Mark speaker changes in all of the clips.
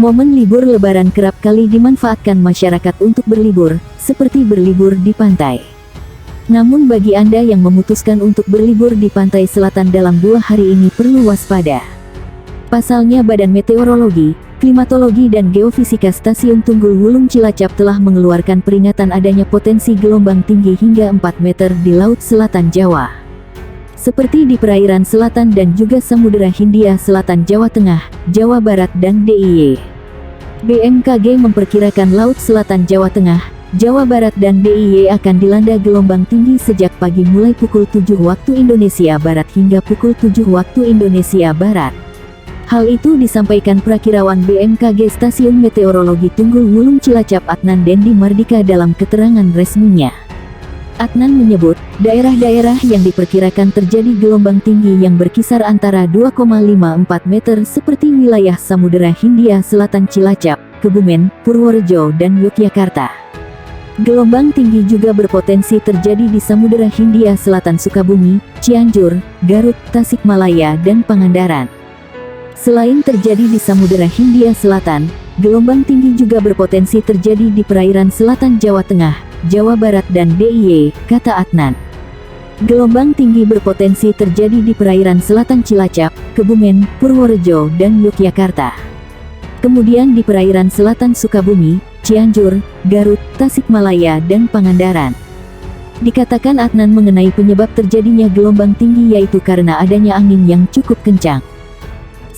Speaker 1: Momen libur Lebaran kerap kali dimanfaatkan masyarakat untuk berlibur, seperti berlibur di pantai. Namun bagi Anda yang memutuskan untuk berlibur di pantai selatan dalam 2 hari ini perlu waspada. Pasalnya Badan Meteorologi, Klimatologi dan Geofisika Stasiun Tunggul Wulung Cilacap telah mengeluarkan peringatan adanya potensi gelombang tinggi hingga 4 meter di Laut Selatan Jawa. Seperti di perairan selatan dan juga Samudera Hindia Selatan Jawa Tengah, Jawa Barat dan DIY. BMKG memperkirakan Laut Selatan Jawa Tengah, Jawa Barat dan DIY akan dilanda gelombang tinggi sejak pagi mulai pukul 7 waktu Indonesia Barat hingga pukul 7 waktu Indonesia Barat. Hal itu disampaikan Prakirawan BMKG Stasiun Meteorologi Tunggul Wulung Cilacap Adnan Dendi Mardika dalam keterangan resminya. Adnan menyebut, daerah-daerah yang diperkirakan terjadi gelombang tinggi yang berkisar antara 2,54 meter seperti wilayah Samudera Hindia Selatan Cilacap, Kebumen, Purworejo dan Yogyakarta. Gelombang tinggi juga berpotensi terjadi di Samudera Hindia Selatan Sukabumi, Cianjur, Garut, Tasikmalaya dan Pangandaran. Selain terjadi di Samudera Hindia Selatan, gelombang tinggi juga berpotensi terjadi di perairan selatan Jawa Tengah, Jawa Barat dan DIY, kata Adnan. Gelombang tinggi berpotensi terjadi di perairan selatan Cilacap, Kebumen, Purworejo dan Yogyakarta. Kemudian di perairan selatan Sukabumi, Cianjur, Garut, Tasikmalaya dan Pangandaran. Dikatakan Adnan mengenai penyebab terjadinya gelombang tinggi yaitu karena adanya angin yang cukup kencang.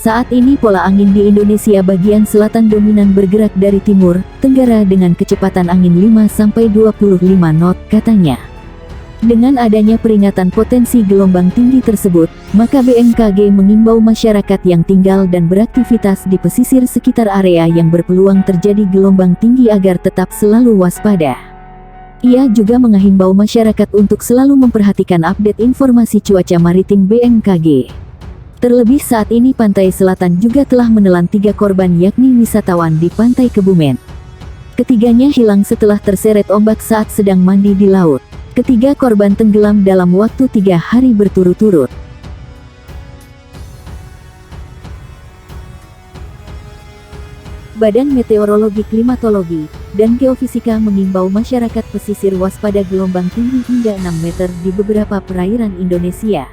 Speaker 1: Saat ini pola angin di Indonesia bagian selatan dominan bergerak dari timur, tenggara dengan kecepatan angin 5-25 knot, katanya. Dengan adanya peringatan potensi gelombang tinggi tersebut, maka BMKG mengimbau masyarakat yang tinggal dan beraktivitas di pesisir sekitar area yang berpeluang terjadi gelombang tinggi agar tetap selalu waspada. Ia juga menghimbau masyarakat untuk selalu memperhatikan update informasi cuaca maritim BMKG. Terlebih saat ini pantai selatan juga telah menelan 3 korban yakni wisatawan di Pantai Kebumen. Ketiganya hilang setelah terseret ombak saat sedang mandi di laut. Ketiga korban tenggelam dalam waktu 3 hari berturut-turut. Badan Meteorologi, Klimatologi, dan Geofisika mengimbau masyarakat pesisir waspada gelombang tinggi hingga 6 meter di beberapa perairan Indonesia.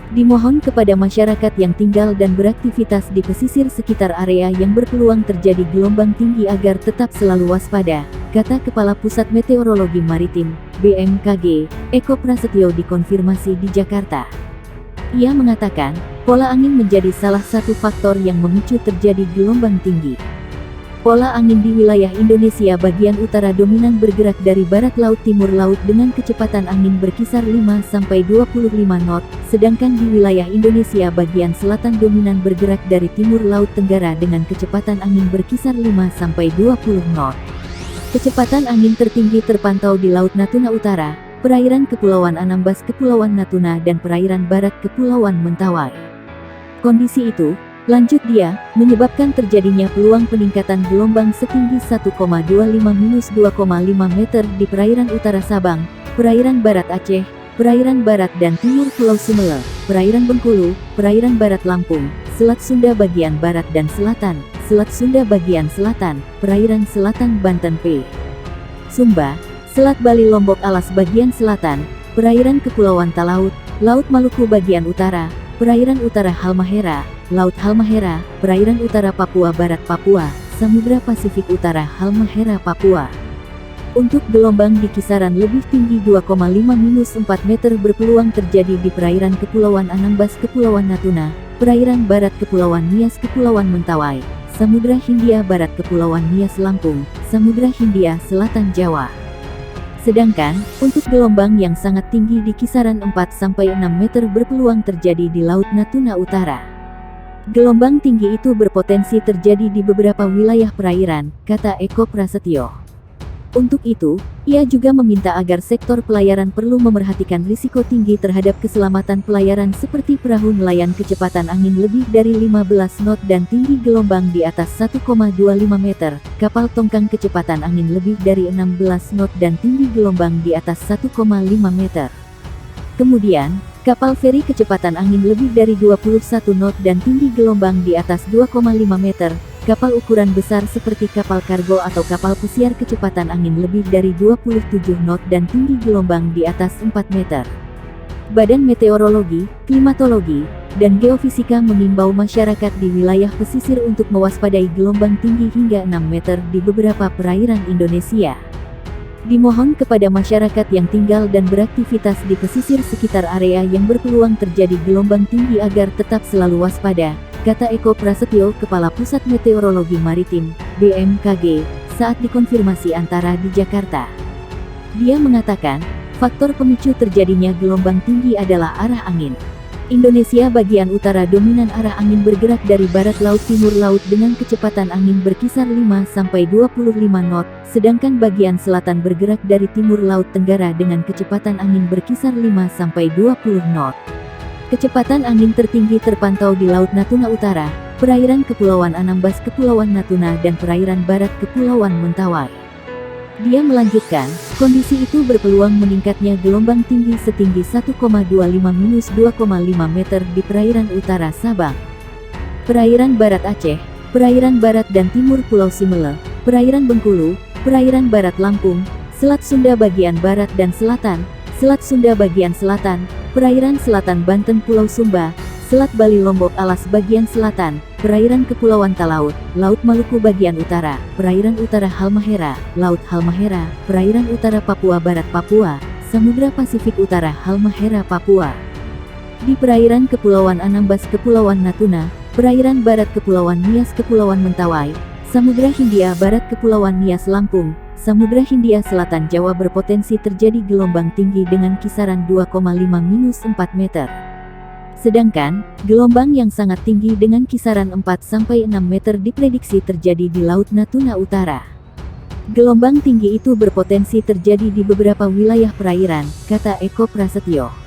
Speaker 1: Dimohon kepada masyarakat yang tinggal dan beraktivitas di pesisir sekitar area yang berpeluang terjadi gelombang tinggi agar tetap selalu waspada, kata Kepala Pusat Meteorologi Maritim, BMKG, Eko Prasetyo dikonfirmasi di Jakarta. Ia mengatakan, pola angin menjadi salah satu faktor yang memicu terjadi gelombang tinggi. Pola angin di wilayah Indonesia bagian utara dominan bergerak dari barat laut timur laut dengan kecepatan angin berkisar 5-25 knot, sedangkan di wilayah Indonesia bagian selatan dominan bergerak dari timur laut tenggara dengan kecepatan angin berkisar 5-20 knot. Kecepatan angin tertinggi terpantau di Laut Natuna Utara, perairan Kepulauan Anambas Kepulauan Natuna dan perairan barat Kepulauan Mentawai. Kondisi itu, lanjut dia, menyebabkan terjadinya peluang peningkatan gelombang setinggi 1,25-2,5 meter di perairan utara Sabang, perairan barat Aceh, perairan barat dan timur Pulau Sumele, perairan Bengkulu, perairan barat Lampung, Selat Sunda bagian barat dan selatan, Selat Sunda bagian selatan, perairan selatan Banten P. Sumba, Selat Bali Lombok Alas bagian selatan, perairan Kepulauan Talaut, Laut Maluku bagian utara, perairan utara Halmahera, Laut Halmahera, perairan utara Papua Barat Papua, Samudra Pasifik Utara Halmahera Papua. Untuk gelombang di kisaran lebih tinggi 2,5-4 meter berpeluang terjadi di perairan Kepulauan Anambas Kepulauan Natuna, perairan barat Kepulauan Nias Kepulauan Mentawai, Samudra Hindia Barat Kepulauan Nias Lampung, Samudra Hindia Selatan Jawa. Sedangkan, untuk gelombang yang sangat tinggi di kisaran 4-6 meter berpeluang terjadi di Laut Natuna Utara. Gelombang tinggi itu berpotensi terjadi di beberapa wilayah perairan, kata Eko Prasetyo. Untuk itu, ia juga meminta agar sektor pelayaran perlu memerhatikan risiko tinggi terhadap keselamatan pelayaran seperti perahu nelayan kecepatan angin lebih dari 15 knot dan tinggi gelombang di atas 1,25 meter, kapal tongkang kecepatan angin lebih dari 16 knot dan tinggi gelombang di atas 1,5 meter. Kemudian, kapal feri kecepatan angin lebih dari 21 knot dan tinggi gelombang di atas 2,5 meter, kapal ukuran besar seperti kapal kargo atau kapal pesiar kecepatan angin lebih dari 27 knot dan tinggi gelombang di atas 4 meter. Badan Meteorologi, Klimatologi, dan Geofisika mengimbau masyarakat di wilayah pesisir untuk mewaspadai gelombang tinggi hingga 6 meter di beberapa perairan Indonesia. Dimohon kepada masyarakat yang tinggal dan beraktivitas di pesisir sekitar area yang berpeluang terjadi gelombang tinggi agar tetap selalu waspada, kata Eko Prasetyo, Kepala Pusat Meteorologi Maritim, BMKG, saat dikonfirmasi Antara di Jakarta. Dia mengatakan, faktor pemicu terjadinya gelombang tinggi adalah arah angin. Indonesia bagian utara dominan arah angin bergerak dari barat laut timur laut dengan kecepatan angin berkisar 5-25 knot, sedangkan bagian selatan bergerak dari timur laut tenggara dengan kecepatan angin berkisar 5-20 knot. Kecepatan angin tertinggi terpantau di Laut Natuna Utara, perairan Kepulauan Anambas Kepulauan Natuna dan perairan barat Kepulauan Mentawai. Dia melanjutkan, kondisi itu berpeluang meningkatnya gelombang tinggi setinggi 1,25-2,5 meter di perairan utara Sabang, perairan barat Aceh, perairan barat dan timur Pulau Simele, perairan Bengkulu, perairan barat Lampung, Selat Sunda bagian barat dan selatan, Selat Sunda bagian selatan, perairan selatan Banten Pulau Sumba, Selat Bali Lombok Alas bagian selatan, perairan Kepulauan Talaut, Laut Maluku bagian utara, perairan utara Halmahera, Laut Halmahera, perairan utara Papua Barat Papua, Samudra Pasifik Utara Halmahera Papua. Di perairan Kepulauan Anambas Kepulauan Natuna, perairan barat Kepulauan Nias Kepulauan Mentawai, Samudra Hindia Barat Kepulauan Nias Lampung, Samudra Hindia Selatan Jawa berpotensi terjadi gelombang tinggi dengan kisaran 2,5-4 meter. Sedangkan, gelombang yang sangat tinggi dengan kisaran 4-6 meter diprediksi terjadi di Laut Natuna Utara. Gelombang tinggi itu berpotensi terjadi di beberapa wilayah perairan, kata Eko Prasetyo.